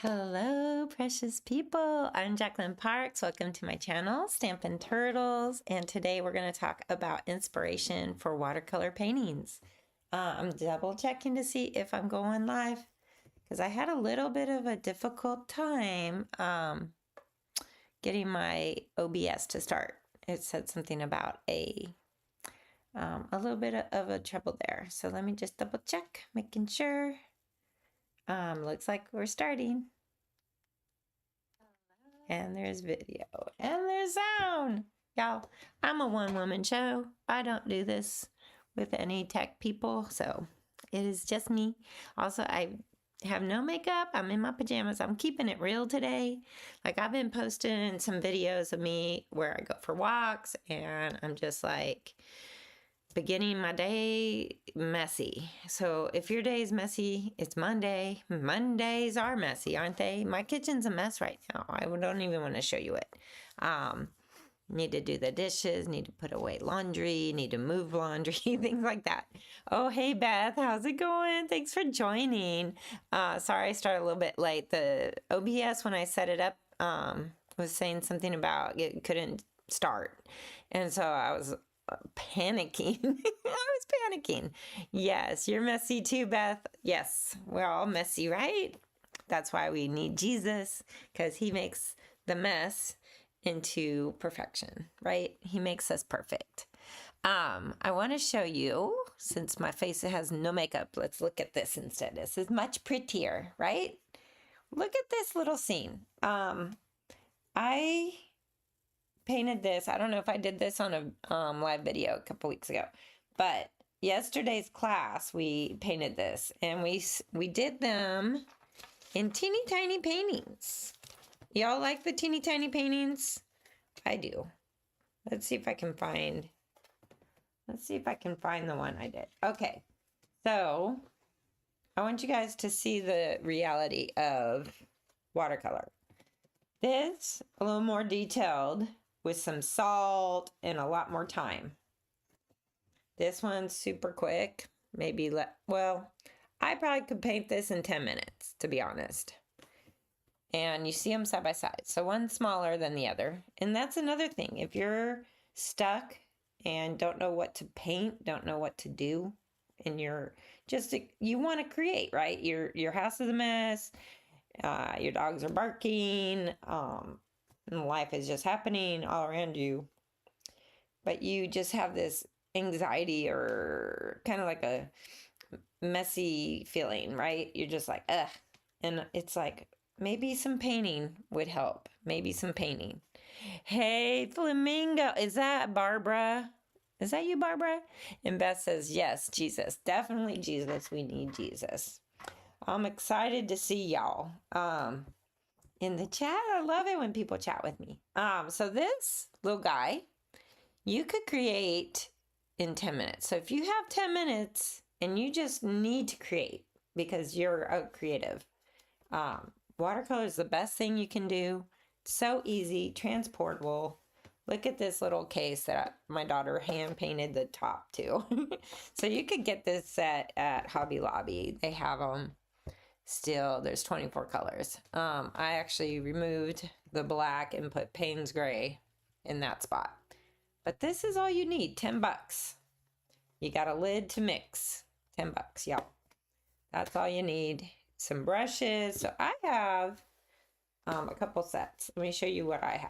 Hello, precious people. I'm Jacqueline Parks. Welcome to my channel, Stampin' Turtles. And today we're going to talk about inspiration for watercolor paintings. I'm double checking to see if I'm going live because I had a little bit of a difficult time getting my OBS to start. It said something about a little bit of a trouble there. So let me just double check, making sure. Looks like we're starting. And there's video. And there's sound. Y'all, I'm a one-woman show. I don't do this with any tech people, so it is just me. Also, I have no makeup. I'm in my pajamas. I'm keeping it real today. Like, I've been posting some videos of me where I go for walks, and I'm just like beginning my day messy. So if your day is messy, it's Monday. Mondays are messy, aren't they? My kitchen's a mess right now. I don't even want to show you it. Need to do the dishes, need to put away laundry, need to move laundry, things like that. Oh, hey Beth, how's it going? Thanks for joining. Sorry I started a little bit late. The OBS, when I set it up, was saying something about it couldn't start. And so I was panicking. I was panicking. Yes, you're messy too, Beth. Yes, we're all messy, right? That's why we need Jesus, because he makes the mess into perfection, right? He makes us perfect. I want to show you, since my face has no makeup, let's look at this instead. This is much prettier, right? Look at this little scene. I painted this. I don't know if I did this on a live video a couple weeks ago, but yesterday's class we painted this, and we did them in teeny tiny paintings. Y'all like the teeny tiny paintings? I do. Let's see if I can find the one I did. Okay, so I want you guys to see the reality of watercolor. This a little more detailed, with some salt and a lot more time. This one's super quick. Maybe well, I probably could paint this in 10 minutes, to be honest. And you see them side by side. So one's smaller than the other. And that's another thing. If you're stuck and don't know what to paint, don't know what to do, and you want to create, right? Your house is a mess. Your dogs are barking. And life is just happening all around you, but you just have this anxiety or kind of like a messy feeling, right? You're just like, ugh. And it's like, maybe some painting would help. Maybe some painting. Hey, Flamingo. Is that Barbara? Is that you, Barbara? And Beth says, yes, Jesus. Definitely Jesus. We need Jesus. I'm excited to see y'all. In the chat. I love it when people chat with me. So this little guy, you could create in 10 minutes. So if you have 10 minutes and you just need to create because you're a creative, watercolor is the best thing you can do. So easy, transportable. Look at this little case that my daughter hand painted the top to. So you could get this set at Hobby Lobby. They have them. Still, there's 24 colors. I actually removed the black and put Payne's gray in that spot. But this is all you need, 10 bucks. You got a lid to mix, 10 bucks, y'all. That's all you need. Some brushes. So I have a couple sets. Let me show you what I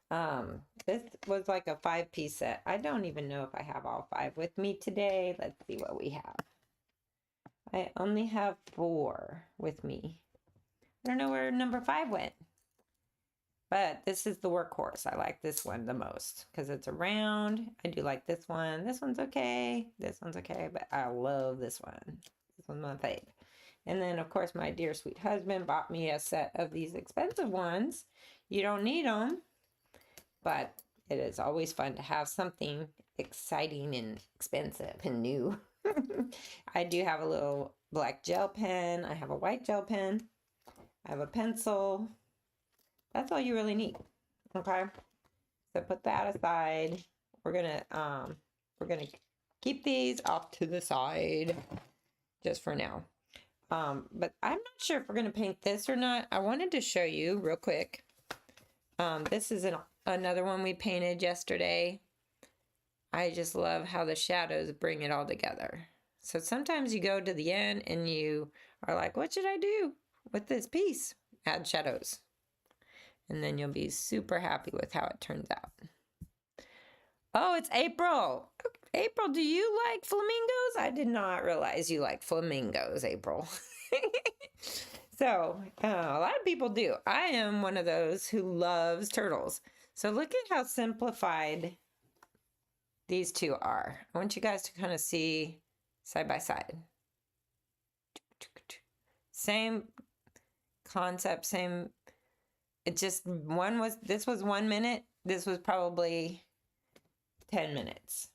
have. This was like a 5-piece set. I don't even know if I have all 5 with me today. Let's see what we have. I only have 4 with me. I don't know where number 5 went. But this is the workhorse. I like this one the most because it's a round. I do like this one. This one's okay. This one's okay. But I love this one. This one's my fave. And then, of course, my dear sweet husband bought me a set of these expensive ones. You don't need them. But it is always fun to have something exciting and expensive and new. I do have a little black gel pen. I have a white gel pen. I have a pencil. That's all you really need. Okay. So put that aside. We're gonna keep these off to the side just for now. But I'm not sure if we're going to paint this or not. I wanted to show you real quick. This is another one we painted yesterday. I just love how the shadows bring it all together. So sometimes you go to the end and you are like, what should I do with this piece? Add shadows. And then you'll be super happy with how it turns out. Oh, it's April. April, do you like flamingos? I did not realize you like flamingos, April. So, a lot of people do. I am one of those who loves turtles. So look at how simplified these two are. I want you guys to kind of see side by side. Same concept, same. It just, this was 1 minute. This was probably 10 minutes.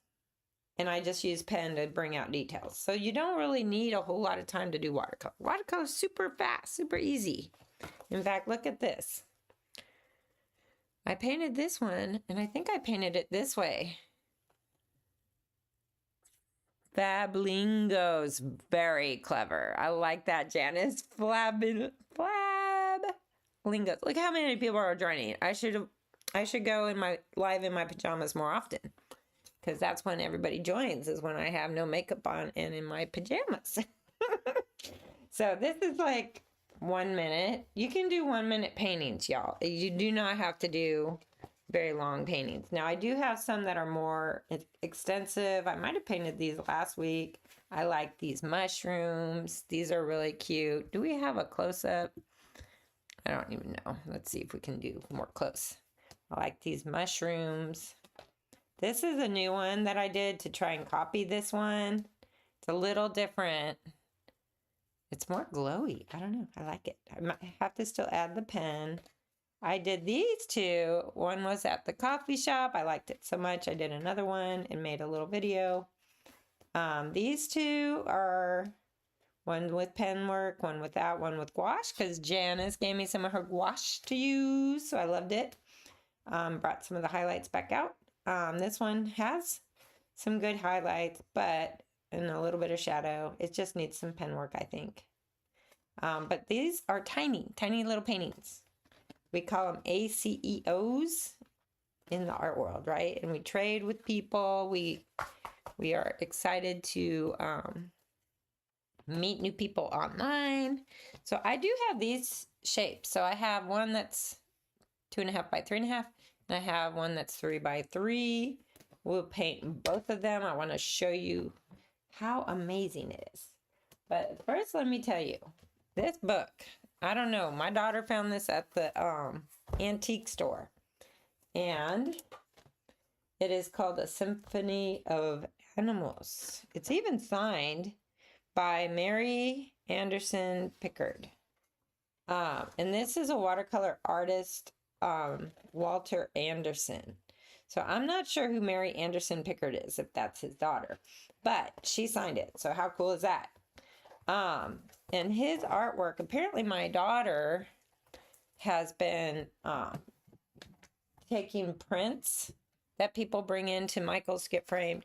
And I just use pen to bring out details. So you don't really need a whole lot of time to do watercolor. Watercolor is super fast, super easy. In fact, look at this. I painted this one, and I think I painted it this way. Fablingos, very clever. I like that, Janice. Flablingos. Look how many people are joining. I should go live in my pajamas more often, because that's when everybody joins, is when I have no makeup on and in my pajamas. So this is like 1 minute. You can do 1 minute paintings, y'all. You do not have to do very long paintings. Now I do have some that are more extensive. I might have painted these last week. I like these mushrooms. These are really cute. Do we have a close-up? I don't even know. Let's see if we can do more close. I like these mushrooms. This is a new one that I did to try and copy this one. It's a little different. It's more glowy. I don't know. I like it. I might have to still add the pen. I did these two. One was at the coffee shop. I liked it so much. I did another one and made a little video. These two are one with pen work, one without, one with gouache, because Janice gave me some of her gouache to use, so I loved it. Brought some of the highlights back out. This one has some good highlights, but and a little bit of shadow. It just needs some pen work, I think. But these are tiny, tiny little paintings. We call them ACEOs in the art world, right? And we trade with people. We are excited to meet new people online. So I do have these shapes. So I have one that's 2.5 by 3.5, and I have one that's 3 by 3. We'll paint both of them. I want to show you how amazing it is. But first, let me tell you, this book, I don't know, my daughter found this at the antique store, and it is called A Symphony of Animals. It's even signed by Mary Anderson Pickard. And this is a watercolor artist, Walter Anderson. So I'm not sure who Mary Anderson Pickard is, if that's his daughter, but she signed it. So how cool is that? And his artwork, apparently my daughter has been taking prints that people bring into Michael's Get Framed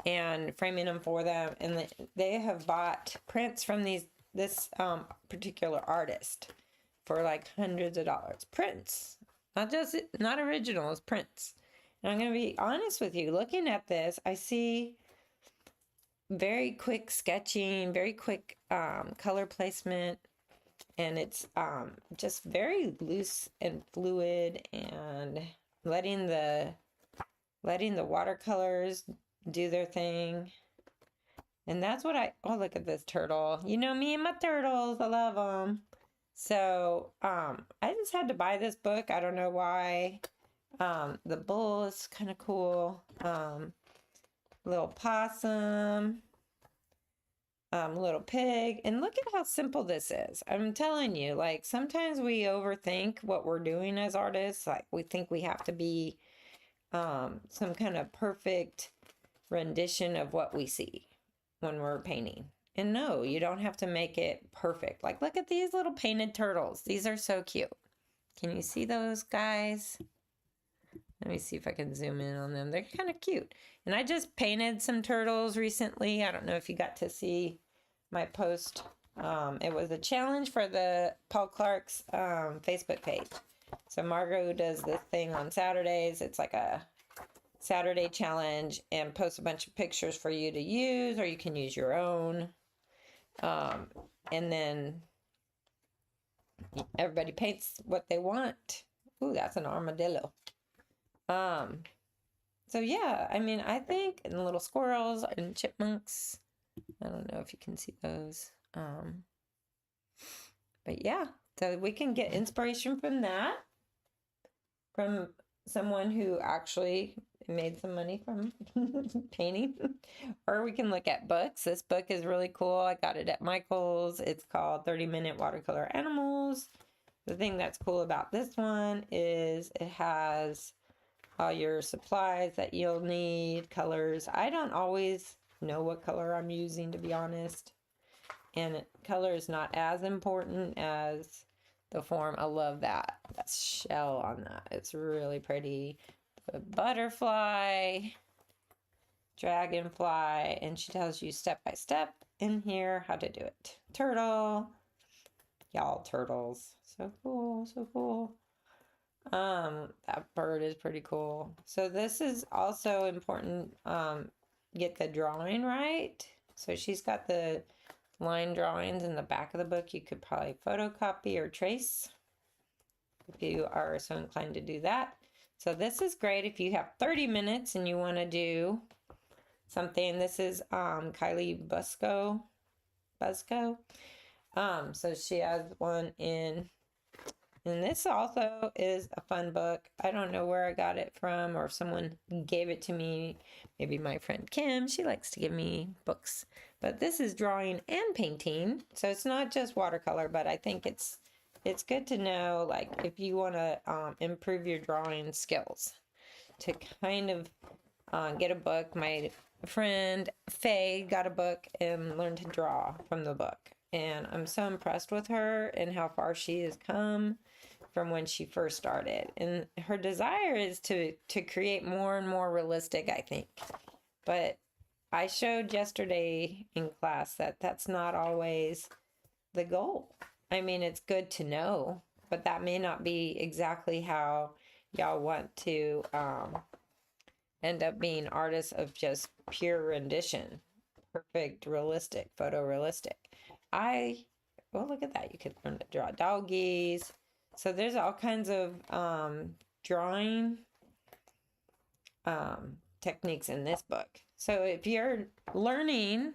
and framing them for them. And they have bought prints from this particular artist for like hundreds of dollars. Prints, not originals, prints. And I'm going to be honest with you, looking at this, I see very quick sketching, very quick color placement, and it's just very loose and fluid, and letting the watercolors do their thing. And that's what oh, look at this turtle. You know me and my turtles, I love them. So I just had to buy this book. I don't know why. The bull is kind of cool. Little possum, little pig, and look at how simple this is. I'm telling you, like, sometimes we overthink what we're doing as artists. Like, we think we have to be some kind of perfect rendition of what we see when we're painting. And no, you don't have to make it perfect. Like, look at these little painted turtles. These are so cute. Can you see those guys? Let me see if I can zoom in on them. They're kind of cute. And I just painted some turtles recently. I don't know if you got to see my post It was a challenge for the Paul Clark's Facebook page. So Margot does this thing on Saturdays. It's like a Saturday challenge and posts a bunch of pictures for you to use, or you can use your own. And then everybody paints what they want. Ooh, that's an armadillo. So yeah, I mean, I think, and little squirrels and chipmunks. I don't know if you can see those. But yeah, so we can get inspiration from that, from someone who actually made some money from painting. Or we can look at books. This book is really cool. I got it at Michael's. It's called 30-Minute Watercolor Animals. The thing that's cool about this one is it has all your supplies that you'll need, colors. I don't always know what color I'm using, to be honest. And color is not as important as the form. I love that shell on that. It's really pretty. The butterfly, dragonfly, and she tells you step by step in here how to do it. Turtle. Y'all, turtles. So cool, so cool. That bird is pretty cool. So this is also important. Get the drawing right. So she's got the line drawings in the back of the book. You could probably photocopy or trace if you are so inclined to do that. So this is great if you have 30 minutes and you want to do something. This is Kylie Busco. So she has one in, and this also is a fun book. I don't know where I got it from, or if someone gave it to me. Maybe my friend Kim, she likes to give me books. But this is drawing and painting. So it's not just watercolor, but I think it's good to know, like, if you want to improve your drawing skills, to kind of get a book. My friend Faye got a book and learned to draw from the book. And I'm so impressed with her and how far she has come from when she first started. And her desire is to create more and more realistic, I think. But I showed yesterday in class that that's not always the goal. I mean, it's good to know, but that may not be exactly how y'all want to end up being artists of just pure rendition. Perfect, realistic, photorealistic. Well, look at that. You could learn to draw doggies. So there's all kinds of drawing techniques in this book. So if you're learning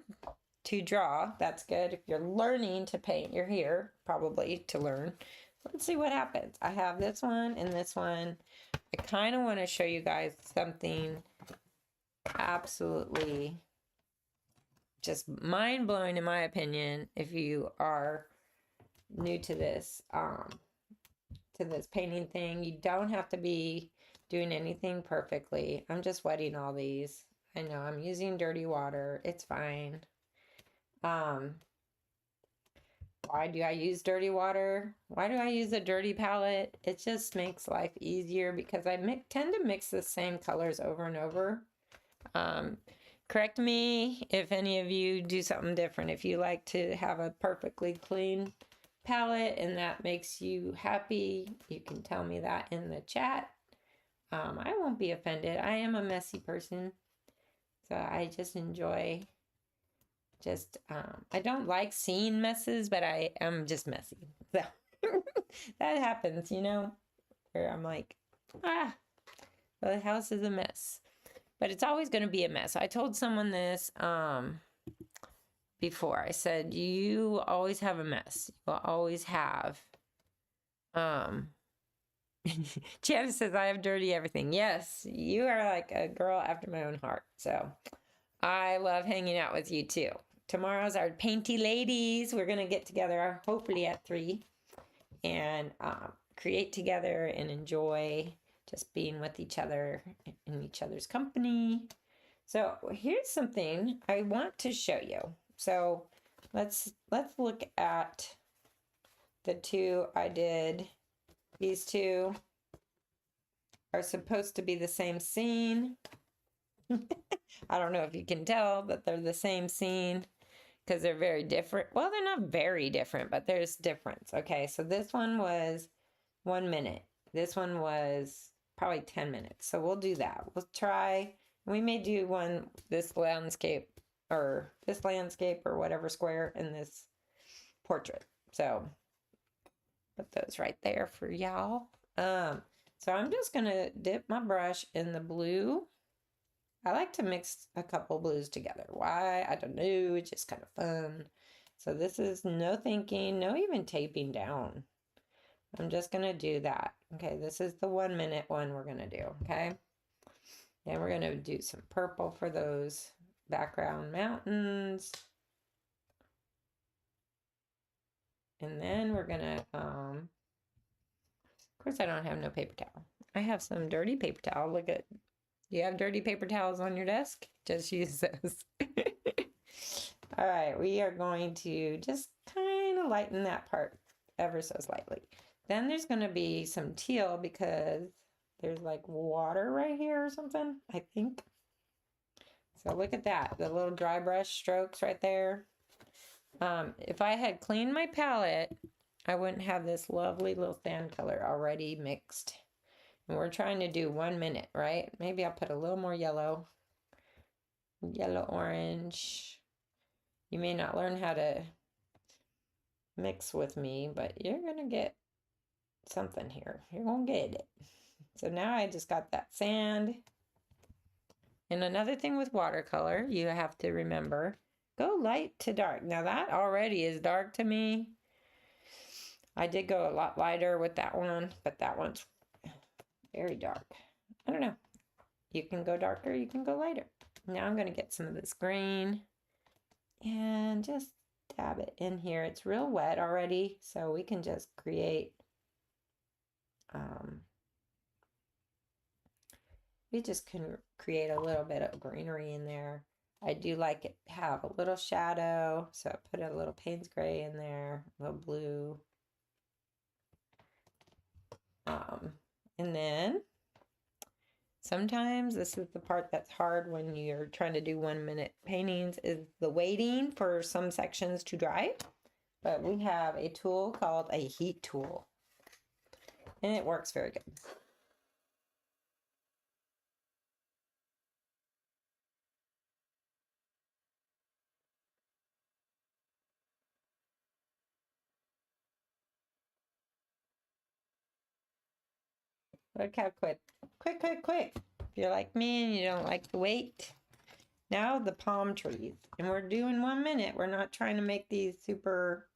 to draw, that's good. If you're learning to paint, you're here probably to learn. Let's see what happens. I have this one and this one. I kind of want to show you guys something absolutely just mind-blowing, in my opinion, if you are new to this painting thing. You don't have to be doing anything perfectly. I'm just wetting all these. I know I'm using dirty water. It's fine. Why do I use dirty water? Why do I use a dirty palette? It just makes life easier because I tend to mix the same colors over and over. Correct me if any of you do something different. If you like to have a perfectly clean palette and that makes you happy, you can tell me that in the chat. I won't be offended. I am a messy person, so I just enjoy I don't like seeing messes, but I am just messy. So that happens, you know, where I'm like, the house is a mess. But it's always going to be a mess. I told someone this before. I said, you always have a mess. You will always have. Janice says, I have dirty everything. Yes, you are like a girl after my own heart. So I love hanging out with you too. Tomorrow's our Painty Ladies. We're going to get together hopefully at 3 and create together and enjoy just being with each other in each other's company. So here's something I want to show you. So let's look at the two I did. These two are supposed to be the same scene. I don't know if you can tell that they're the same scene. because they're very different. Well, they're not very different, but there's difference. Okay, so this one was 1 minute. This one was probably 10 minutes. So we'll do that. We'll try. We may do this landscape or whatever square in this portrait. So put those right there for y'all. So I'm just gonna dip my brush in the blue. I like to mix a couple blues together. Why? I don't know. It's just kind of fun. So this is no thinking, no even taping down. I'm just going to do that. Okay, this is the 1 minute one we're going to do. Okay. Then we're going to do some purple for those background mountains. And then we're going to, of course, I don't have no paper towel. I have some dirty paper towel. Look at, do you have dirty paper towels on your desk? Just use those. All right, we are going to just kind of lighten that part ever so slightly. Then there's going to be some teal because there's like water right here or something, I think. So look at that, the little dry brush strokes right there. If I had cleaned my palette, I wouldn't have this lovely little sand color already mixed. And we're trying to do 1 minute, right? Maybe I'll put a little more yellow, orange. You may not learn how to mix with me, but you're going to get something here. You're going to get it. So now I just got that sand. And another thing with watercolor, you have to remember, go light to dark. Now that already is dark to me. I did go a lot lighter with that one, but that one's very dark. I don't know. You can go darker, you can go lighter. Now I'm going to get some of this green and just dab it in here. It's real wet already, so we can just create we just can create a little bit of greenery in there. I do like it have a little shadow, so I put a little Payne's gray in there, a little blue. And then sometimes this is the part that's hard when you're trying to do 1 minute paintings, is the waiting for some sections to dry. But we have a tool called a heat tool, and it works very good. Look how quick. Quick. If you're like me and you don't like to wait. Now the palm trees. And we're doing 1 minute. We're not trying to make these super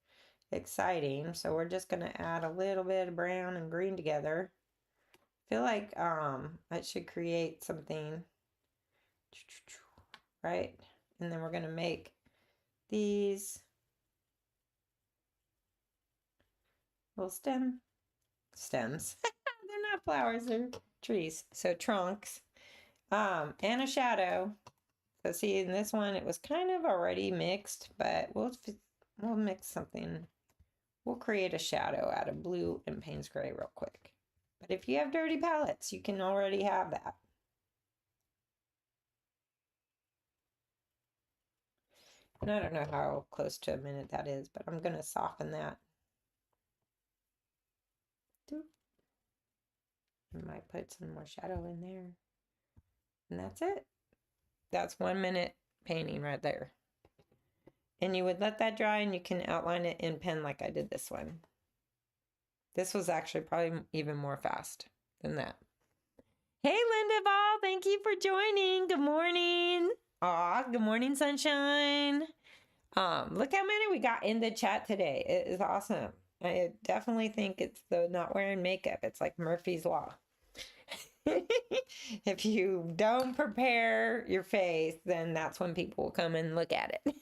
exciting. So we're just going to add a little bit of brown and green together. I feel like I should create something. Right? And then we're going to make these little stems. They're not flowers, they're trees. So trunks, and a shadow. So see, in this one, it was kind of already mixed, but we'll mix something. We'll create a shadow out of blue and Payne's gray real quick. But if you have dirty palettes, you can already have that. And I don't know how close to a minute that is, but I'm going to soften that. I might put some more shadow in there. And that's it. That's 1 minute painting right there. And you would let that dry and you can outline it in pen like I did this one. This was actually probably even more fast than that. Hey, Linda Ball, thank you for joining. Good morning. Aw, good morning, sunshine. Look how many we got in the chat today. It is awesome. I definitely think it's the not wearing makeup. It's like Murphy's Law. If you don't prepare your face, then that's when people will come and look at it.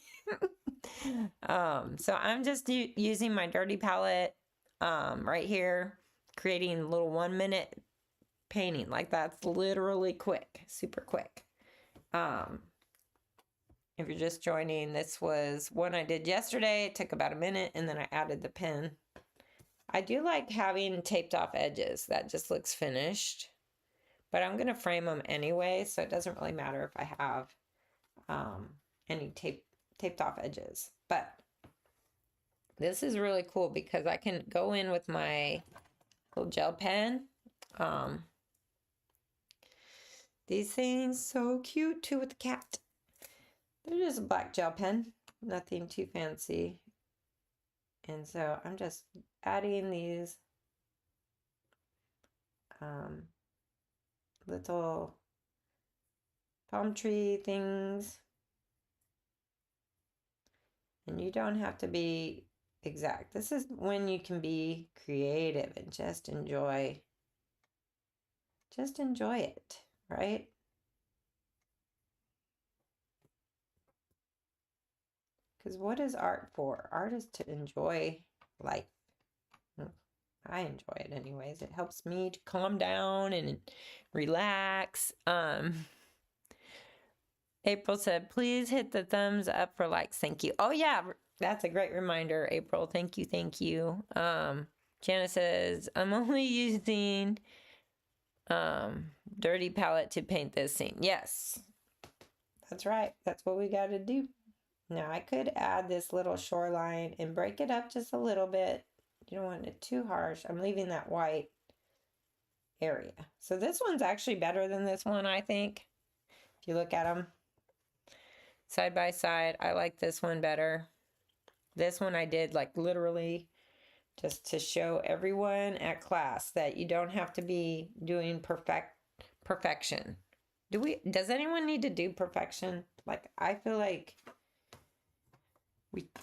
So I'm just using my dirty palette right here, creating a little 1 minute painting. Like that's literally quick, super quick. If you're just joining, this was one I did yesterday. It took about a minute, and then I added the pen. I do like having taped off edges. That just looks finished. But I'm going to frame them anyway, so it doesn't really matter if I have any taped off edges. But this is really cool because I can go in with my little gel pen. These things so cute too with the cat. They're just a black gel pen, nothing too fancy. And so I'm just adding these little palm tree things. And you don't have to be exact. This is when you can be creative and just enjoy it, right? Because what is art for? Art is to enjoy life. I enjoy it anyways. It helps me to calm down and relax. April said, please hit the thumbs up for likes. Thank you. Oh yeah, that's a great reminder, April. Thank you, thank you. Jana says, I'm only using dirty palette to paint this scene. Yes, that's right. That's what we got to do. Now I could add this little shoreline and break it up just a little bit. You don't want it too harsh. I'm leaving that white area. So this one's actually better than this one, I think. If you look at them side by side, I like this one better. This one I did like literally just to show everyone at class that you don't have to be doing perfection. Does anyone need to do perfection? Like, I feel like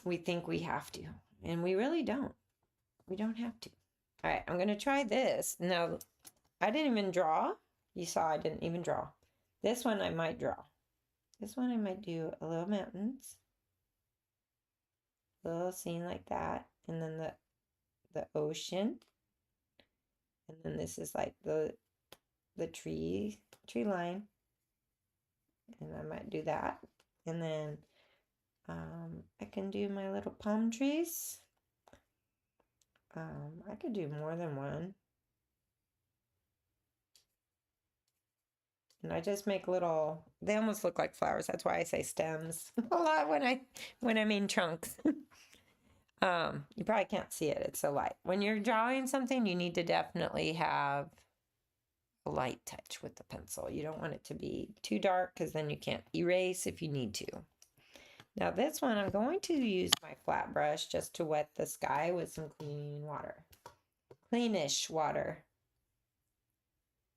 we think we have to, and we really don't. We don't have to. All right, I'm going to try this. Now, I didn't even draw. You saw I didn't even draw. This one I might draw. This one I might do a little mountains. A little scene like that. And then the ocean. And then this is like the tree line. And I might do that. And then I can do my little palm trees. I could do more than one. And I just make little, they almost look like flowers. That's why I say stems a lot when I mean trunks. You probably can't see it. It's so light. When you're drawing something, you need to definitely have a light touch with the pencil. You don't want it to be too dark because then you can't erase if you need to. Now this one, I'm going to use my flat brush just to wet the sky with some clean water. Cleanish water.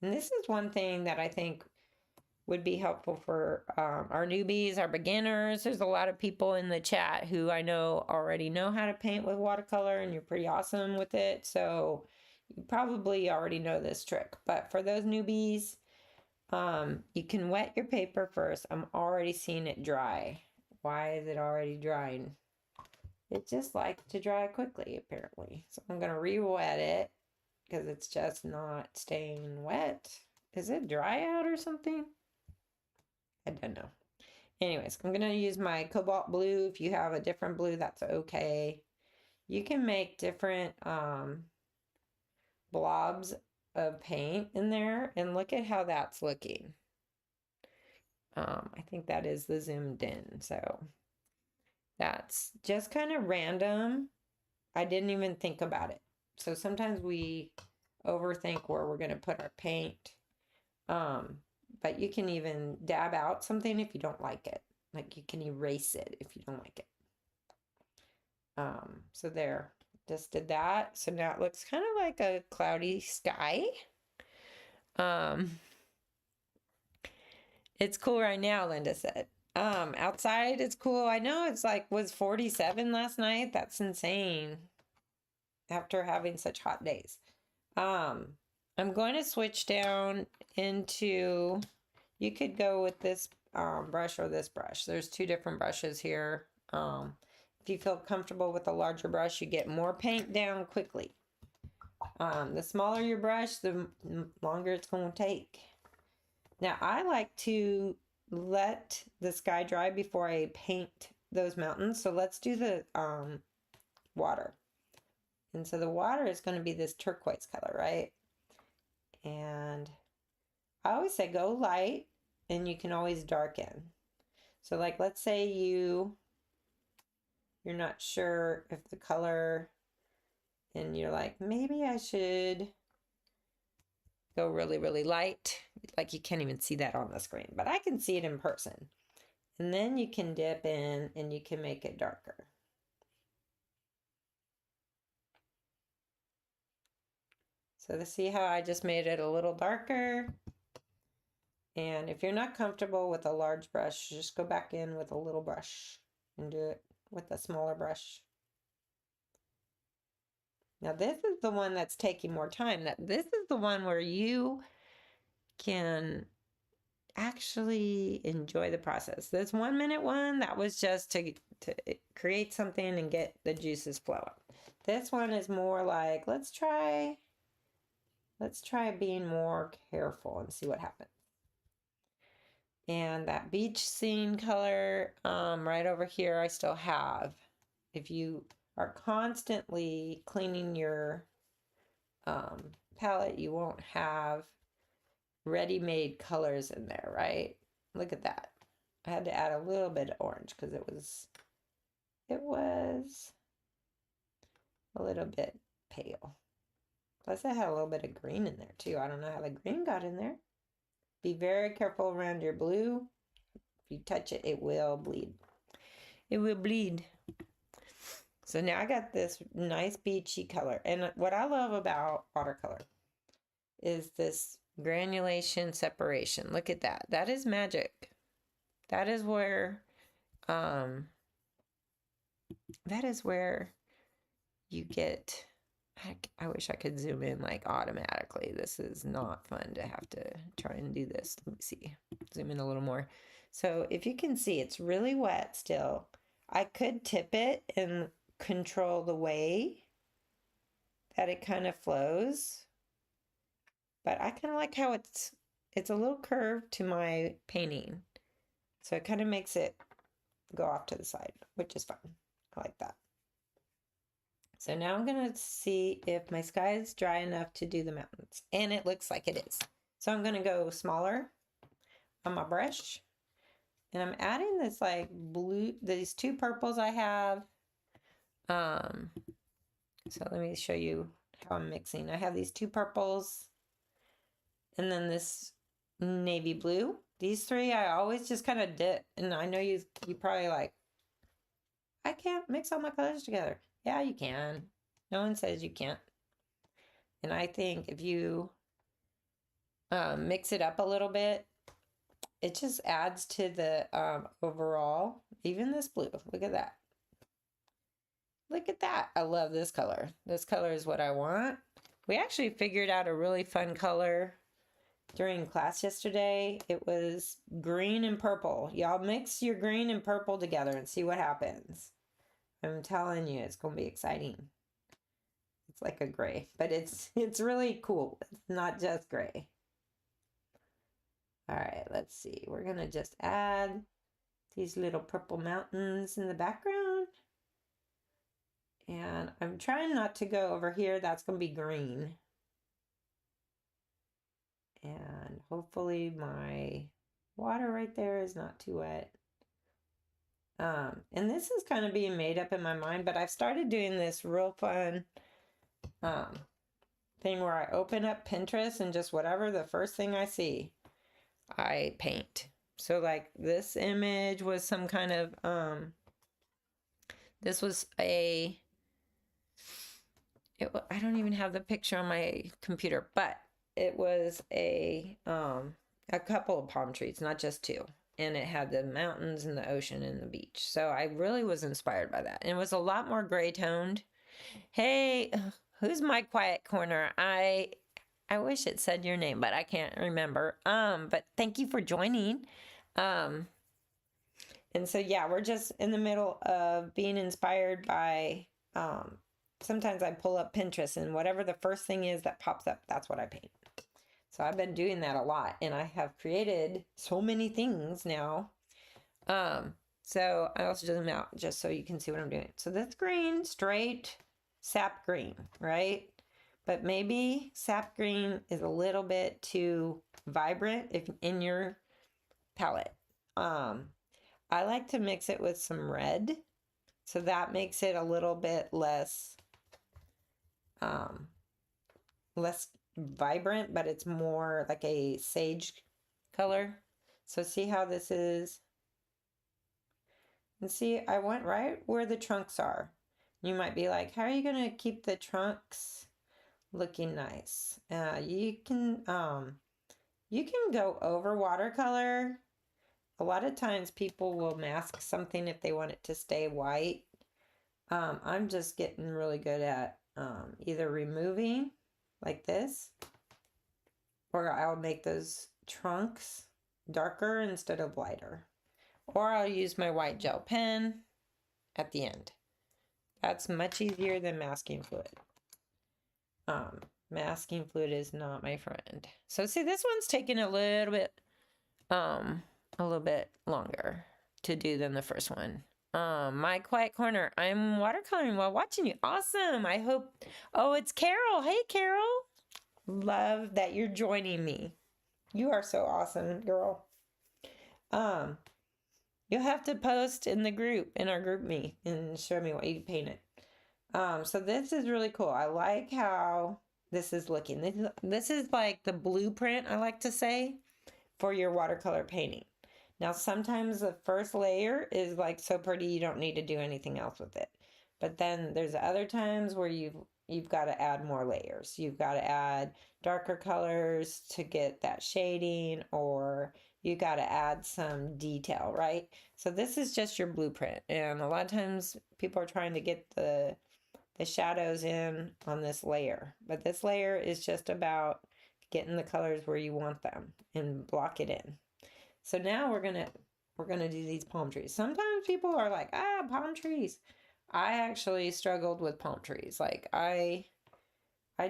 And this is one thing that I think would be helpful for our newbies, our beginners. There's a lot of people in the chat who I know already know how to paint with watercolor and you're pretty awesome with it. So you probably already know this trick. But for those newbies, you can wet your paper first. I'm already seeing it dry. Why is it already drying? It just likes to dry quickly, apparently. So I'm going to re-wet it because it's just not staying wet. Is it dry out or something? I don't know. Anyways, I'm going to use my cobalt blue. If you have a different blue, that's okay. You can make different blobs of paint in there. And look at how that's looking. I think that is the zoomed in. So that's just kind of random. I didn't even think about it. So sometimes we overthink where we're going to put our paint. But you can even dab out something if you don't like it. Like you can erase it if you don't like it. So there, just did that. So now it looks kind of like a cloudy sky. It's cool right now, Linda said. Outside it's cool. I know it's like was 47 last night. That's insane. After having such hot days. I'm going to switch down into, you could go with this brush or this brush. There's two different brushes here. If you feel comfortable with a larger brush, you get more paint down quickly. The smaller your brush, the longer it's going to take. Now, I like to let the sky dry before I paint those mountains. So let's do the water. And so the water is going to be this turquoise color, right? And I always say go light and you can always darken. So like, let's say you you're not sure if the color, and you're like, maybe I should go really, really light. Like you can't even see that on the screen, but I can see it in person. And then you can dip in and you can make it darker. So to see how I just made it a little darker. And if you're not comfortable with a large brush, just go back in with a little brush and do it with a smaller brush. Now this is the one that's taking more time. This is the one where you can actually enjoy the process. This 1 minute one, that was just to create something and get the juices flowing. This one is more like, let's try being more careful and see what happens. And that beach scene color right over here, I still have. If you are constantly cleaning your palette, you won't have ready-made colors in there, right? Look at that. I had to add a little bit of orange because it was a little bit pale. Plus I had a little bit of green in there too. I don't know how the green got in there. Be very careful around your blue. If you touch it, it will bleed. It will bleed. So now I got this nice beachy color. And what I love about watercolor is this granulation separation. Look at that. That is magic. That is where you get, I wish I could zoom in like automatically. This is not fun to have to try and do this. Let me see. Zoom in a little more. So if you can see, it's really wet still. I could tip it and control the way that it kind of flows. But I kind of like how it's a little curved to my painting. So it kind of makes it go off to the side, which is fun. I like that. So now I'm going to see if my sky is dry enough to do the mountains. And it looks like it is. So I'm going to go smaller on my brush. And I'm adding this like blue, these two purples I have. So let me show you how I'm mixing. I have these two purples and then this navy blue. These three I always just kind of dip. And I know you probably like, I can't mix all my colors together. Yeah, you can. No one says you can't. And I think if you mix it up a little bit, it just adds to the overall. Even this blue, look at that. Look at that. I love this color. This color is what I want. We actually figured out a really fun color during class yesterday. It was green and purple. Y'all mix your green and purple together and see what happens. I'm telling you, it's going to be exciting. It's like a gray, but it's really cool. It's not just gray. All right, let's see. We're going to just add these little purple mountains in the background. And I'm trying not to go over here. That's going to be green. And hopefully my water right there is not too wet. And this is kind of being made up in my mind, but I've started doing this real fun thing where I open up Pinterest and just whatever the first thing I see, I paint. So like this image was some kind of, this was I don't even have the picture on my computer, but it was a couple of palm trees, not just two. And it had the mountains and the ocean and the beach. So I really was inspired by that. And it was a lot more gray toned. Hey, who's my quiet corner? I wish it said your name, but I can't remember. But thank you for joining. And so yeah, we're just in the middle of being inspired by sometimes I pull up Pinterest and whatever the first thing is that pops up, that's what I paint. So I've been doing that a lot and I have created so many things now. So I also zoom out just so you can see what I'm doing. So that's green, straight sap green, right? But maybe sap green is a little bit too vibrant if in your palette. I like to mix it with some red So that makes it a little bit less, less vibrant, but it's more like a sage color. So see how this is? And see, I went right where the trunks are. You might be like, how are you going to keep the trunks looking nice? You can go over watercolor. A lot of times people will mask something if they want it to stay white. I'm just getting really good at either removing like this, or I'll make those trunks darker instead of lighter. Or I'll use my white gel pen at the end. That's much easier than masking fluid. Masking fluid is not my friend. So see, this one's taking a little bit longer to do than the first one. My quiet corner. I'm watercoloring while watching you. Awesome. I hope. Oh, it's Carol. Hey, Carol. Love that you're joining me. You are so awesome, girl. You'll have to post in the group, in our group me, and show me what you painted. So this is really cool. I like how this is looking. This is like the blueprint, I like to say, for your watercolor painting. Now, sometimes the first layer is like so pretty you don't need to do anything else with it. But then there's other times where you've got to add more layers. You've got to add darker colors to get that shading, or you got to add some detail, right? So this is just your blueprint. And a lot of times people are trying to get the shadows in on this layer. But this layer is just about getting the colors where you want them and block it in. So now we're gonna do these palm trees. Sometimes people are like, palm trees. I actually struggled with palm trees. Like I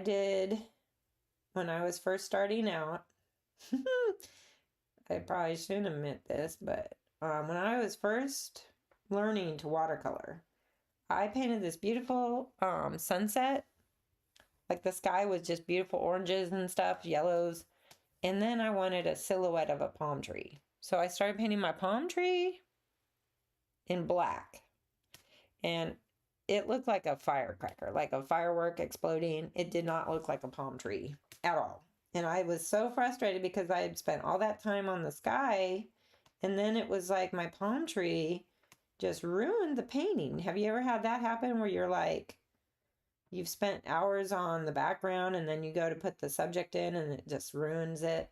did when I was first starting out. I probably shouldn't admit this, but when I was first learning to watercolor, I painted this beautiful sunset. Like the sky was just beautiful oranges and stuff, yellows. And then I wanted a silhouette of a palm tree. So I started painting my palm tree in black. And it looked like a firecracker, like a firework exploding. It did not look like a palm tree at all. And I was so frustrated because I had spent all that time on the sky. And then it was like my palm tree just ruined the painting. Have you ever had that happen where you're like, you've spent hours on the background and then you go to put the subject in and it just ruins it?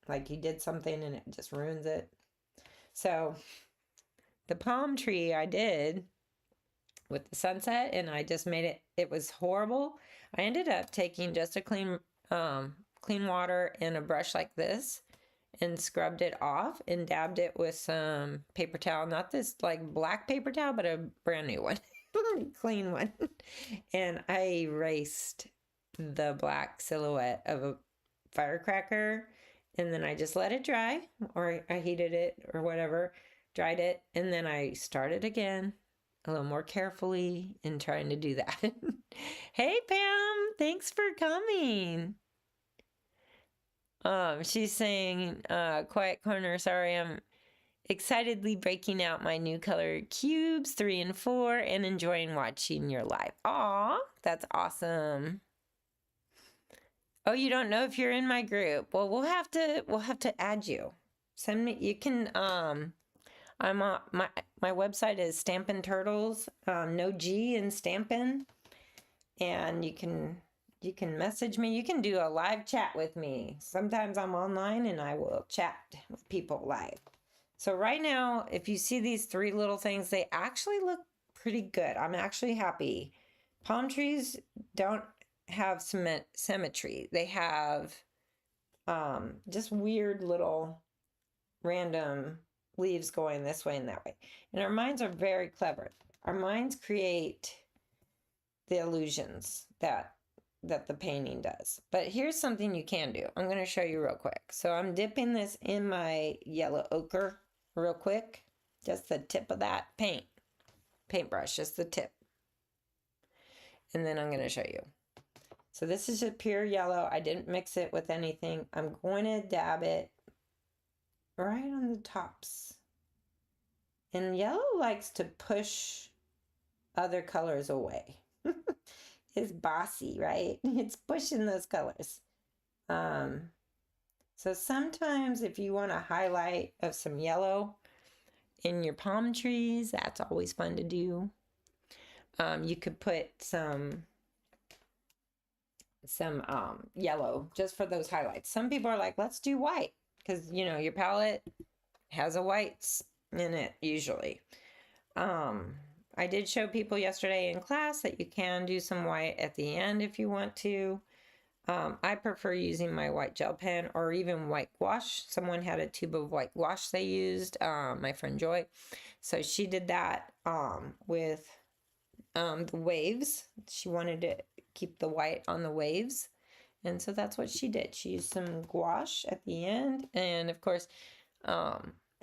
Like you did something and it just ruins it. So the palm tree I did with the sunset, and I just made it was horrible. I ended up taking just a clean water and a brush like this and scrubbed it off and dabbed it with some paper towel, not this like black paper towel, but a brand new one. Clean one. And I erased the black silhouette of a firecracker, and then I just let it dry, or I heated it or whatever, dried it, and then I started again a little more carefully in trying to do that. Hey Pam, thanks for coming. She's saying, quiet corner, sorry, I'm excitedly breaking out my new color cubes 3 and 4 and enjoying watching your live. Aw, that's awesome. Oh, you don't know if you're in my group? Well, we'll have to add you. Send me. You can. I'm on my website is Stampin' Turtles. No G in Stampin', and you can message me. You can do a live chat with me. Sometimes I'm online and I will chat with people live. So right now, if you see these 3 little things, they actually look pretty good. I'm actually happy. Palm trees don't have symmetry. They have just weird little random leaves going this way and that way. And our minds are very clever. Our minds create the illusions that the painting does. But here's something you can do. I'm going to show you real quick. So I'm dipping this in my yellow ochre real quick. Just the tip of that paintbrush, just the tip. And then I'm going to show you. So this is just pure yellow. I didn't mix it with anything. I'm going to dab it right on the tops. And yellow likes to push other colors away. It's bossy, right? It's pushing those colors. So sometimes if you want a highlight of some yellow in your palm trees, that's always fun to do. You could put some yellow just for those highlights. Some people are like, let's do white, because you know your palette has a whites in it usually. I did show people yesterday in class that you can do some white at the end if you want to. I prefer using my white gel pen or even white gouache. Someone had a tube of white gouache they used, my friend Joy. So she did that with the waves. She wanted to keep the white on the waves. And so that's what she did. She used some gouache at the end. And of course,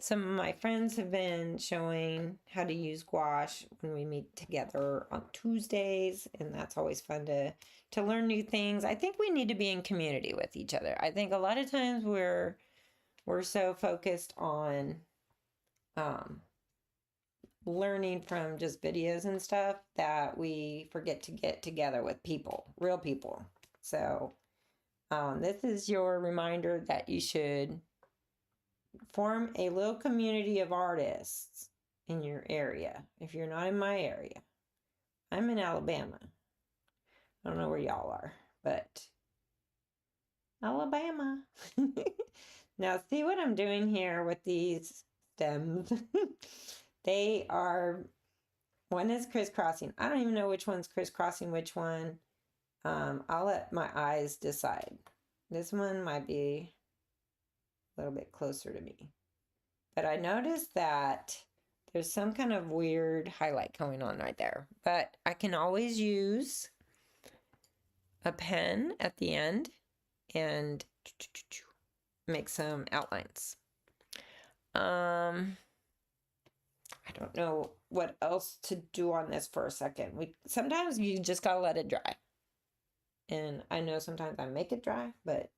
some of my friends have been showing how to use gouache when we meet together on Tuesdays. And that's always fun to learn new things. I think we need to be in community with each other. I think a lot of times we're so focused on learning from just videos and stuff that we forget to get together with people, real people. So this is your reminder that you should form a little community of artists in your area. If you're not in my area, I'm in Alabama. I don't know where y'all are, but Alabama. Now see what I'm doing here with these stems. They are, one is crisscrossing. I don't even know which one's crisscrossing which one. I'll let my eyes decide. This one might be a little bit closer to me. But I noticed that there's some kind of weird highlight going on right there. But I can always use a pen at the end and make some outlines. I don't know what else to do on this for a second. Sometimes you just gotta let it dry. And I know sometimes I make it dry, but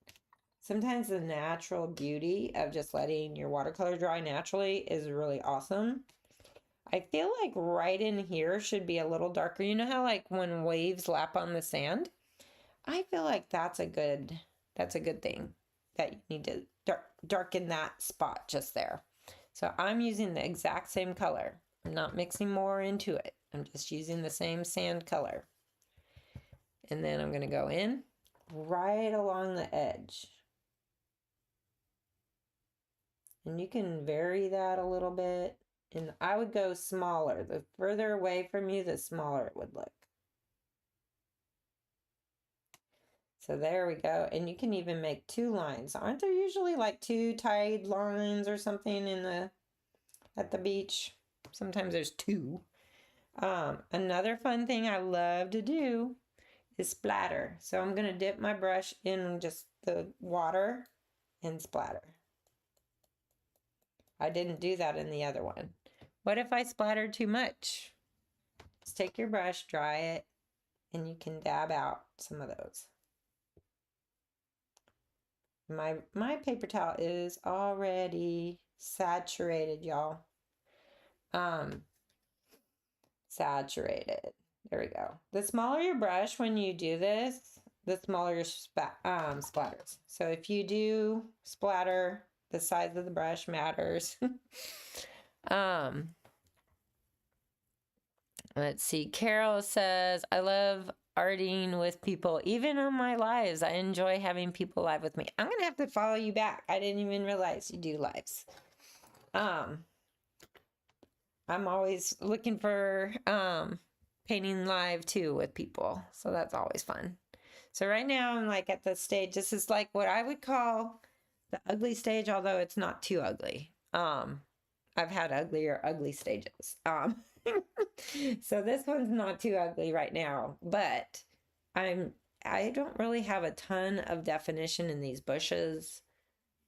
sometimes the natural beauty of just letting your watercolor dry naturally is really awesome. I feel like right in here should be a little darker. You know how like when waves lap on the sand? I feel like that's a good thing, that you need to darken that spot just there. So I'm using the exact same color. I'm not mixing more into it. I'm just using the same sand color. And then I'm going to go in right along the edge. And you can vary that a little bit. And I would go smaller. The further away from you, the smaller it would look. So there we go. And you can even make two lines. Aren't there usually like two tide lines or something at the beach? Sometimes there's two. Another fun thing I love to do is splatter. So I'm going to dip my brush in just the water and splatter. I didn't do that in the other one. What if I splatter too much? Just take your brush, dry it, and you can dab out some of those. My paper towel is already saturated, y'all. Saturated. There we go. The smaller your brush when you do this, the smaller your splatters. So if you do splatter, the size of the brush matters. Let's see. Carol says, I love arting with people, even on my lives. I enjoy having people live with me. I'm going to have to follow you back. I didn't even realize you do lives. I'm always looking for painting live too with people. So that's always fun. So right now I'm like at the stage, this is like what I would call the ugly stage, although it's not too ugly. I've had uglier ugly stages. So this one's not too ugly right now, but I don't really have a ton of definition in these bushes,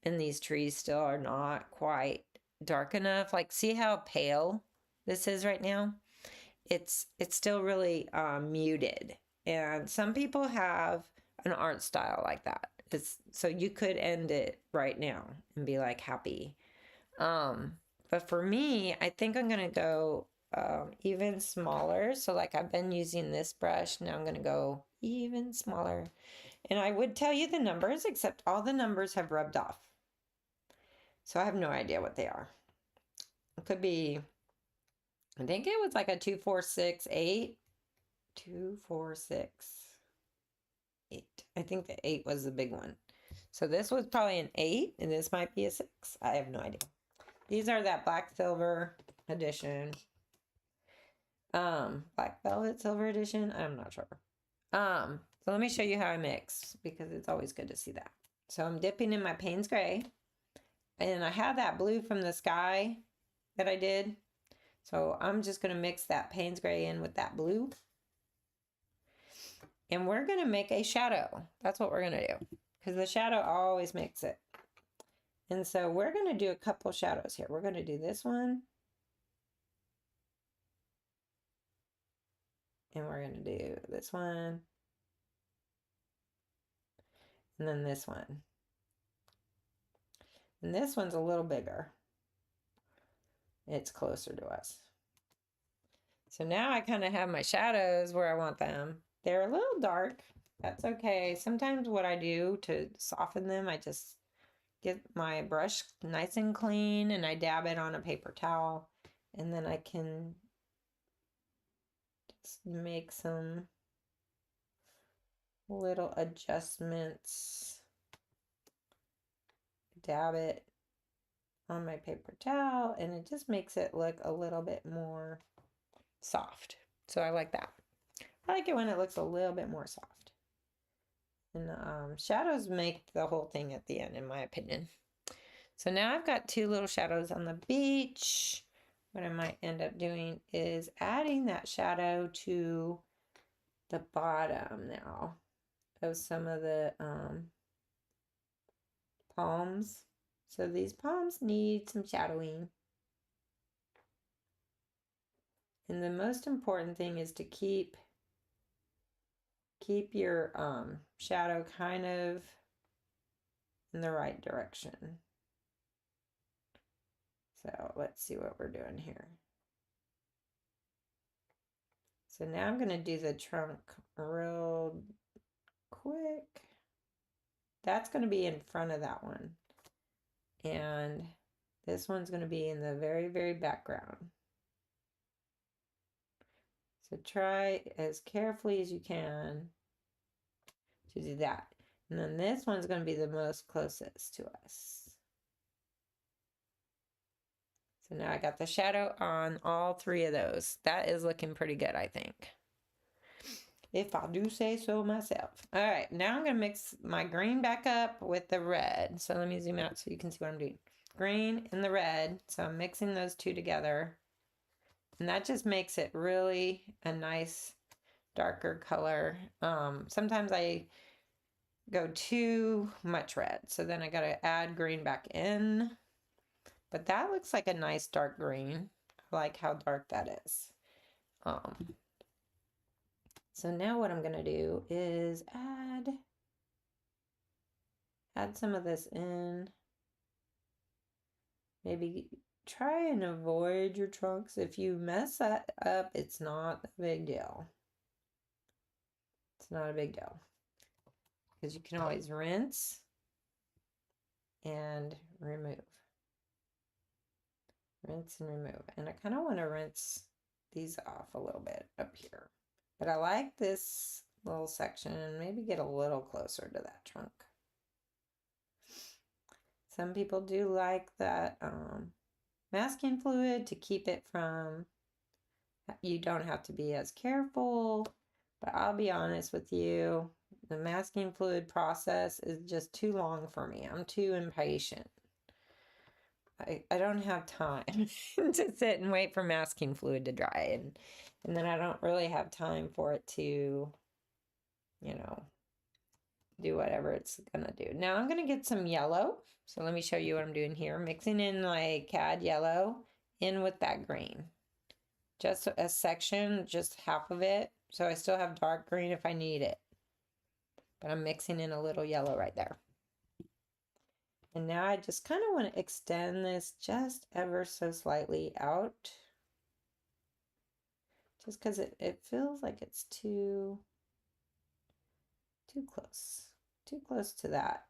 and these trees still are not quite dark enough. Like, see how pale this is right now? It's still really muted. And some people have an art style like that. So you could end it right now and be like happy. But for me, I think I'm gonna go even smaller. So like I've been using this brush, now I'm going to go even smaller. And I would tell you the numbers, except all the numbers have rubbed off. So I have no idea what they are. It could be, I think it was like a 2, 4, 6, 8. 2, 4, 6, 8. I think the 8 was the big one. So this was probably an 8, and this might be a 6. I have no idea. These are that black silver edition. Black velvet silver edition. I'm not sure. So let me show you how I mix, because it's always good to see that. So I'm dipping in my Payne's Gray, and I have that blue from the sky that I did. So I'm just going to mix that Payne's Gray in with that blue. And we're going to make a shadow. That's what we're going to do, because the shadow always makes it. And so we're going to do a couple shadows here. We're going to do this one. And we're going to do this one. And then this one. And this one's a little bigger. It's closer to us. So now I kind of have my shadows where I want them. They're a little dark. That's okay. Sometimes what I do to soften them, I just get my brush nice and clean and I dab it on a paper towel. And then I can just make some little adjustments. Dab it on my paper towel, and it just makes it look a little bit more soft. So I like that. I like it when it looks a little bit more soft. And shadows make the whole thing at the end, in my opinion. So now I've got 2 little shadows on the beach. What I might end up doing is adding that shadow to the bottom now of some of the palms. So these palms need some shadowing. And the most important thing is to keep your shadow kind of in the right direction. So let's see what we're doing here. So now I'm going to do the trunk real quick. That's going to be in front of that one. And this one's going to be in the very, very background. So try as carefully as you can to do that. And then this one's going to be the most closest to us. So now I got the shadow on all 3 of those. That is looking pretty good, I think, if I do say so myself. All right, now I'm going to mix my green back up with the red. So let me zoom out so you can see what I'm doing. Green and the red. So I'm mixing those 2 together. And that just makes it really a nice darker color. Sometimes I go too much red, so then I got to add green back in. But that looks like a nice dark green. I like how dark that is. So now what I'm going to do is add some of this in. Maybe try and avoid your trunks. If you mess that up, it's not a big deal. It's not a big deal. Because you can always rinse and remove. Rinse and remove. And I kind of want to rinse these off a little bit up here. But I like this little section. Maybe get a little closer to that trunk. Some people do like that masking fluid to keep it from, you don't have to be as careful. But I'll be honest with you, the masking fluid process is just too long for me. I'm too impatient. I don't have time to sit and wait for masking fluid to dry. And then I don't really have time for it to, you know, do whatever it's going to do. Now I'm going to get some yellow. So let me show you what I'm doing here. Mixing in my cad yellow in with that green. Just a section, just half of it. So I still have dark green if I need it. But I'm mixing in a little yellow right there. And now I just kind of want to extend this just ever so slightly out. just because it feels like it's too close to that.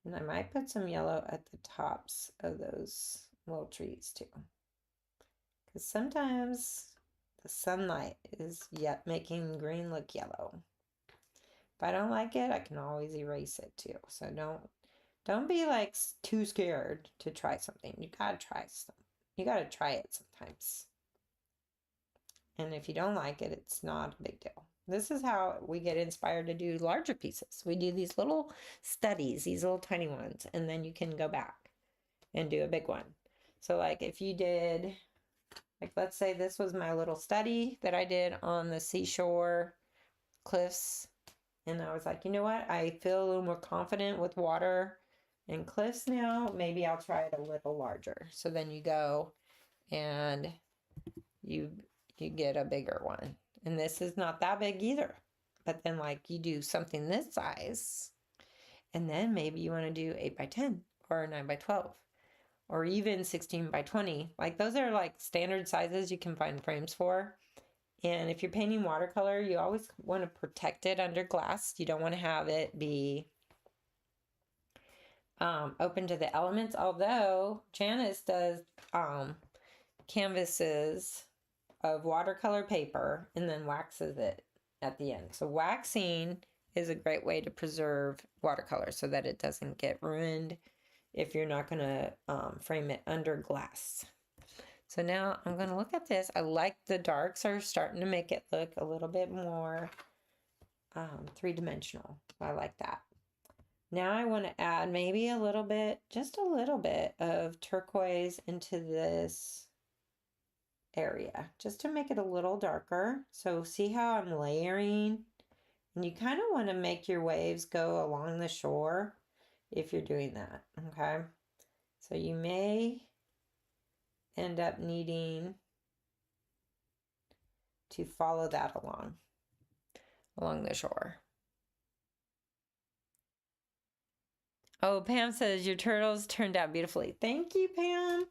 And I might put some yellow at the tops of those little trees too, because sometimes the sunlight is yet making green look yellow. If I don't like it, I can always erase it too. So don't be like too scared to try something. You gotta try something. You gotta try it sometimes. And if you don't like it, it's not a big deal. This is how we get inspired to do larger pieces. We do these little studies, these little tiny ones, and then you can go back and do a big one. So like if you did, like let's say this was my little study that I did on the seashore cliffs. And I was like, you know what? I feel a little more confident with water and cliffs now. Maybe I'll try it a little larger. So then you go and you get a bigger one. And this is not that big either. But then like you do something this size, and then maybe you want to do 8 by 10 or 9 by 12 or even 16 by 20. Like those are like standard sizes you can find frames for. And if you're painting watercolor, you always want to protect it under glass. You don't want to have it be open to the elements. Although Janice does canvases of watercolor paper and then waxes it at the end. So waxing is a great way to preserve watercolor so that it doesn't get ruined if you're not going to frame it under glass. So now I'm going to look at this. I like the darks are starting to make it look a little bit more three-dimensional. I like that. Now I want to add maybe a little bit, just a little bit of turquoise into this area, just to make it a little darker. So see how I'm layering? And you kind of want to make your waves go along the shore if you're doing that, okay? So you may end up needing to follow that along the shore. Oh, Pam says your turtles turned out beautifully. Thank you, Pam.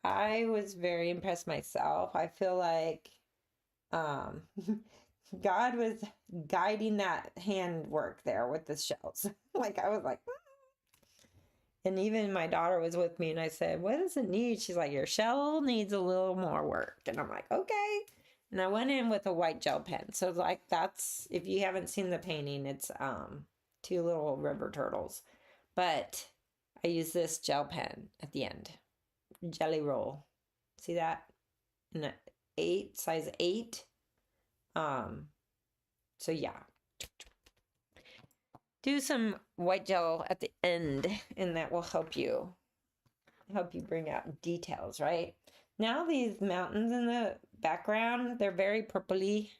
I was very impressed myself. I feel like God was guiding that handwork there with the shells. Like I was like, and even my daughter was with me and I said, what does it need? She's like, your shell needs a little more work. And I'm like, okay. And I went in with a white gel pen. So like that's, if you haven't seen the painting, it's two little river turtles. But I use this gel pen at the end. Jelly roll. See that? In a 8, size 8. So yeah. Do some white gel at the end and that will help you bring out details, right? Now these mountains in the background, they're very purpley.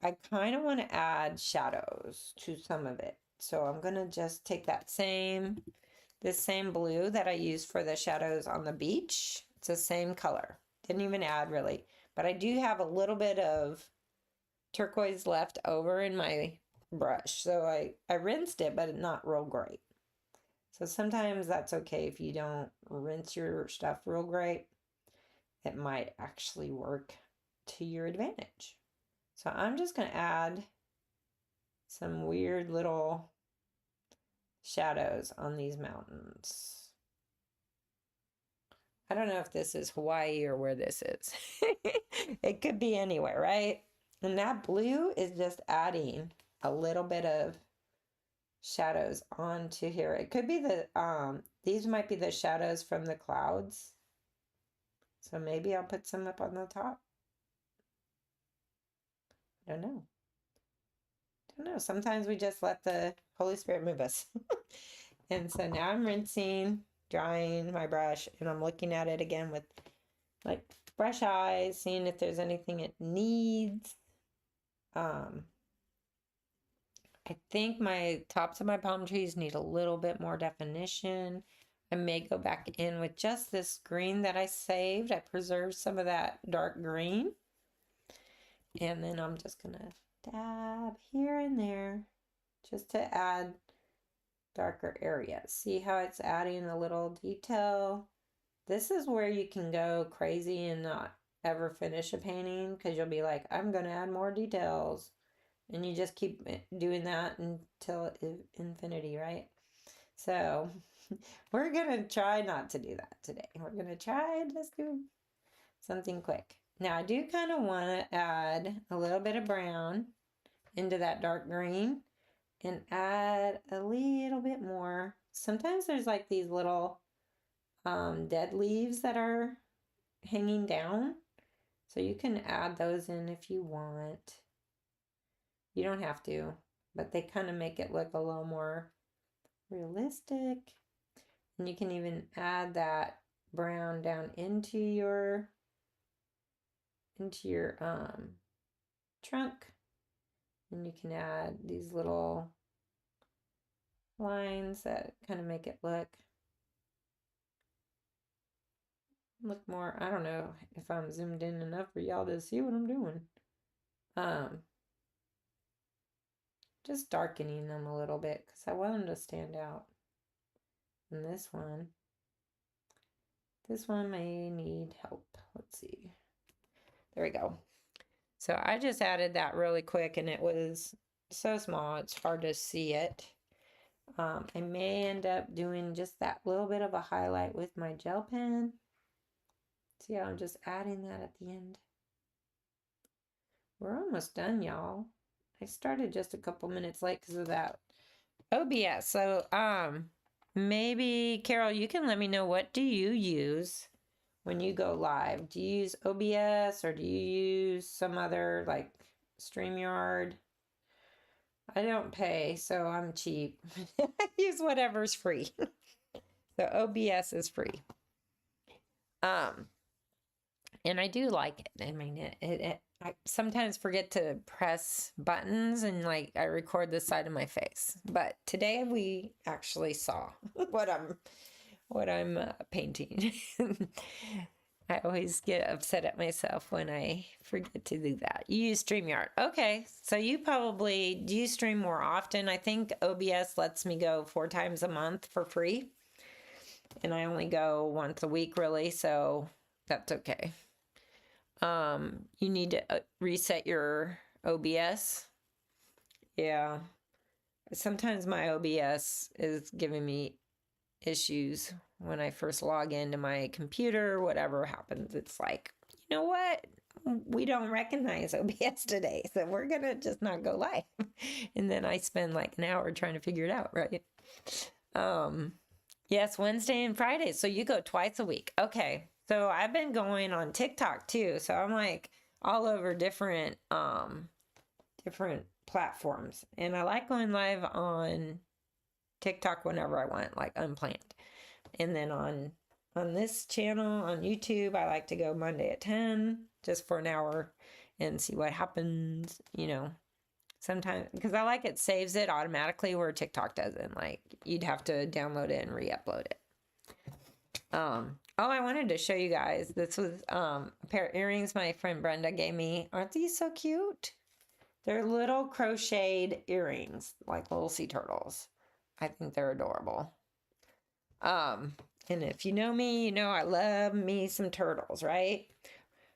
I kind of want to add shadows to some of it. So I'm going to just take this same blue that I used for the shadows on the beach. It's the same color. Didn't even add really. But I do have a little bit of turquoise left over in my brush. So I rinsed it, but not real great. So sometimes that's okay if you don't rinse your stuff real great. It might actually work to your advantage. So I'm just going to add some weird little shadows on these mountains. I don't know if this is Hawaii or where this is. It could be anywhere, right? And that blue is just adding a little bit of shadows onto here. It could be these might be the shadows from the clouds. So maybe I'll put some up on the top. I don't know. Sometimes we just let the Holy Spirit move us. And so now I'm rinsing, drying my brush, and I'm looking at it again with like fresh eyes, seeing if there's anything it needs. I think my tops of my palm trees need a little bit more definition. I may go back in with just this green that I saved. I preserved some of that dark green. And then I'm just going to dab here and there just to add darker areas. See how it's adding a little detail This is where you can go crazy and not ever finish a painting because you'll be like, I'm going to add more details. And you just keep doing that until infinity, right? So we're going to try not to do that today. We're going to try and just do something quick. Now I do kind of want to add a little bit of brown into that dark green and add a little bit more. Sometimes there's like these little dead leaves that are hanging down. So you can add those in if you want. You don't have to, but they kind of make it look a little more realistic. And you can even add that brown down into your trunk. And you can add these little lines that kind of make it look more, I don't know if I'm zoomed in enough for y'all to see what I'm doing. Just darkening them a little bit because I want them to stand out. And this one may need help. Let's see. There we go. So I just added that really quick and it was so small it's hard to see it. I may end up doing just that little bit of a highlight with my gel pen. See how I'm just adding that at the end. We're almost done, y'all. I started just a couple minutes late because of that OBS. So maybe Carol, you can let me know, what do you use when you go live? Do you use OBS or do you use some other like StreamYard? I don't pay, so I'm cheap. I use whatever's free. So OBS is free. And I do like it. I mean, I sometimes forget to press buttons and like I record the side of my face. But today we actually saw what I'm painting. I always get upset at myself when I forget to do that. You use StreamYard. Okay, so you probably, do you stream more often? I think OBS lets me go 4 times a month for free. And I only go once a week really, so that's okay. You need to reset your OBS. Yeah. Sometimes my OBS is giving me issues when I first log into my computer. Whatever happens, it's like, you know what? We don't recognize OBS today, so we're gonna just not go live. And then I spend like an hour trying to figure it out, right? Yes, Wednesday and Friday. So you go twice a week. Okay. So I've been going on TikTok too. So I'm like all over different platforms. And I like going live on TikTok whenever I want, like unplanned. And then on this channel on YouTube, I like to go Monday at 10 just for an hour and see what happens, you know. Sometimes, because I like it saves it automatically where TikTok doesn't. Like, you'd have to download it and re-upload it. Oh, I wanted to show you guys. This was a pair of earrings my friend Brenda gave me. Aren't these so cute? They're little crocheted earrings, like little sea turtles. I think they're adorable. And if you know me, you know I love me some turtles, right?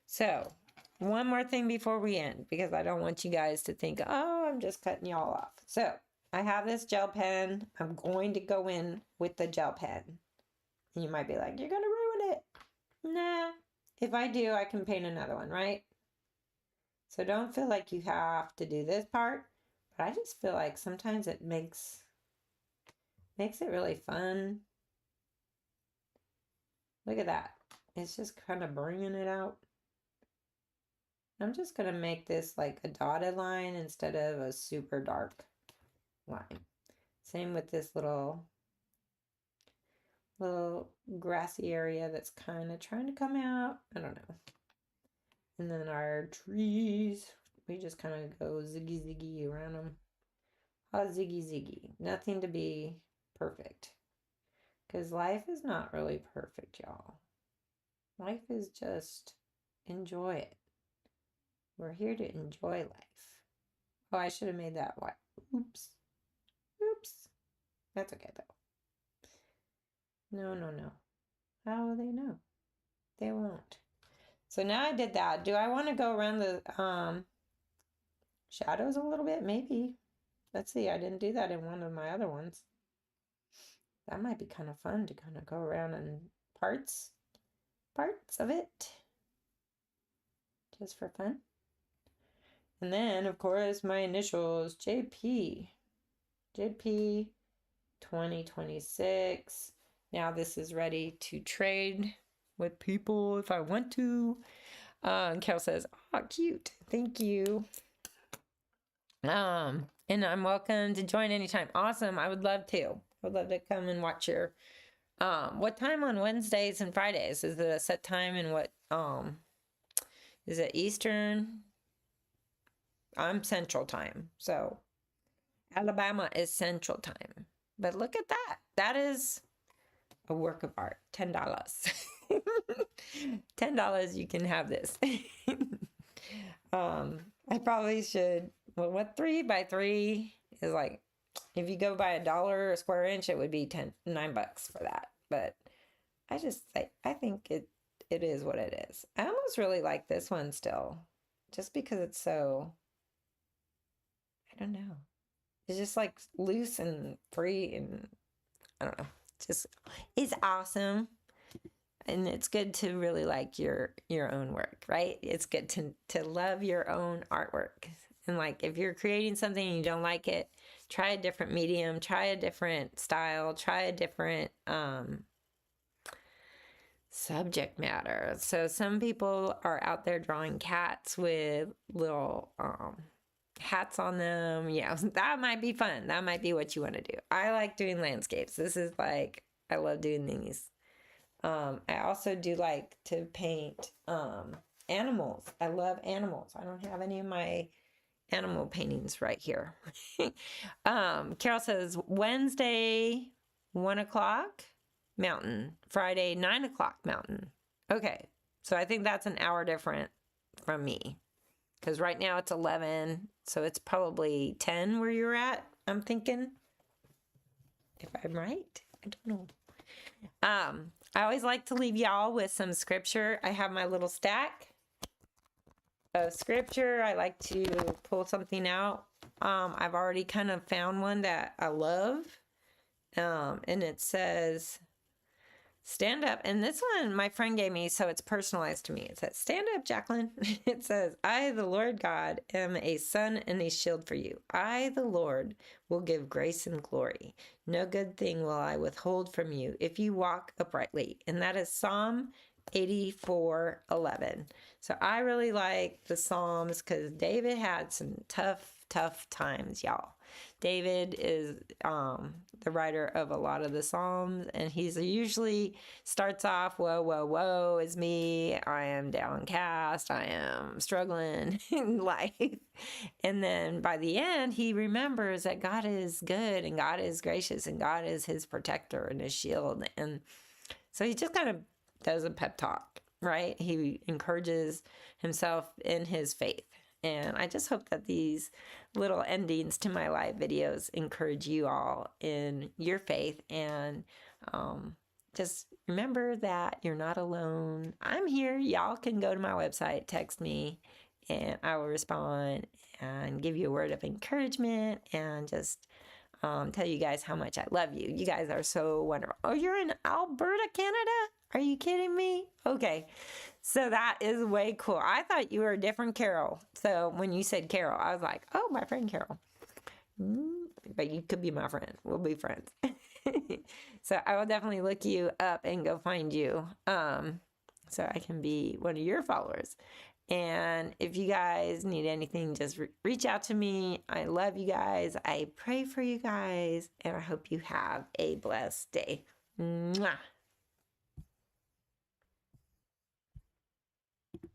So, one more thing before we end, because I don't want you guys to think, oh, I'm just cutting y'all off. So, I have this gel pen. I'm going to go in with the gel pen. And you might be like, you're going to ruin it. Nah. If I do, I can paint another one, right? So don't feel like you have to do this part. But I just feel like sometimes it makes it really fun. Look at that. It's just kind of bringing it out. I'm just going to make this like a dotted line instead of a super dark line. Same with this little grassy area that's kind of trying to come out. I don't know. And then our trees, we just kind of go ziggy ziggy around them. Ziggy ziggy. Nothing to be perfect. Because life is not really perfect, y'all. Life is just enjoy it. We're here to enjoy life. Oh, I should have made that white. Oops. Oops. That's okay, though. No. How will they know? They won't. So now I did that. Do I want to go around the shadows a little bit? Maybe. Let's see. I didn't do that in one of my other ones. That might be kind of fun to kind of go around in parts of it. Just for fun. And then, of course, my initials, JP. JP 2026. Now this is ready to trade with people if I want to. And Carol says, oh, cute. Thank you. And I'm welcome to join anytime. Awesome. I would love to. I would love to come and watch your, what time on Wednesdays and Fridays? Is it a set time and what, is it Eastern? I'm Central Time. So Alabama is Central Time. But look at that. That is a work of art. $10. $10, you can have this. I probably should, well, what 3 by 3 is like, if you go by $1 a square inch, it would be $9 for that. But I think it is what it is. I almost really like this one still, just because it's so, I don't know. It's just like loose and free, and I don't know. It's awesome. And it's good to really like your own work, right? It's good to love your own artwork. And like if you're creating something and you don't like it, try a different medium, try a different style, try a different subject matter. So some people are out there drawing cats with little hats on them. Yeah, that might be fun. That might be what you want to do. I like doing landscapes. This is like, I love doing these. I also do like to paint animals. I love animals. I don't have any of my animal paintings right here. Carol says Wednesday 1 o'clock Mountain, Friday 9 o'clock Mountain. Okay, so I think that's an hour different from me, because right now it's 11, so it's probably 10 where you're at, I'm thinking, if I'm right. I don't know. I always like to leave y'all with some scripture. I have my little stack of scripture. I like to pull something out. I've already kind of found one that I love. And it says, stand up. And this one my friend gave me, so it's personalized to me. It says, stand up, Jacqueline. It says, I, the Lord God, am a sun and a shield for you. I, the Lord, will give grace and glory. No good thing will I withhold from you if you walk uprightly. And that is Psalm 84:11. So I really like the Psalms because David had some tough times, y'all. David is the writer of a lot of the Psalms, and he's usually starts off, woe, woe, woe is me. I am downcast. I am struggling in life. And then by the end, he remembers that God is good and God is gracious and God is his protector and his shield. And so he just kind of does a pep talk, right? He encourages himself in his faith. And I just hope that these little endings to my live videos encourage you all in your faith. And just remember that you're not alone. I'm here. Y'all can go to my website, text me, and I will respond and give you a word of encouragement and just tell you guys how much I love you. You guys are so wonderful. Oh, you're in Alberta, Canada? Are you kidding me? Okay. So that is way cool. I thought you were a different Carol. So when you said Carol, I was like, oh, my friend Carol. But you could be my friend. We'll be friends. So I will definitely look you up and go find you so I can be one of your followers. And if you guys need anything, just reach out to me. I love you guys. I pray for you guys. And I hope you have a blessed day. Mwah.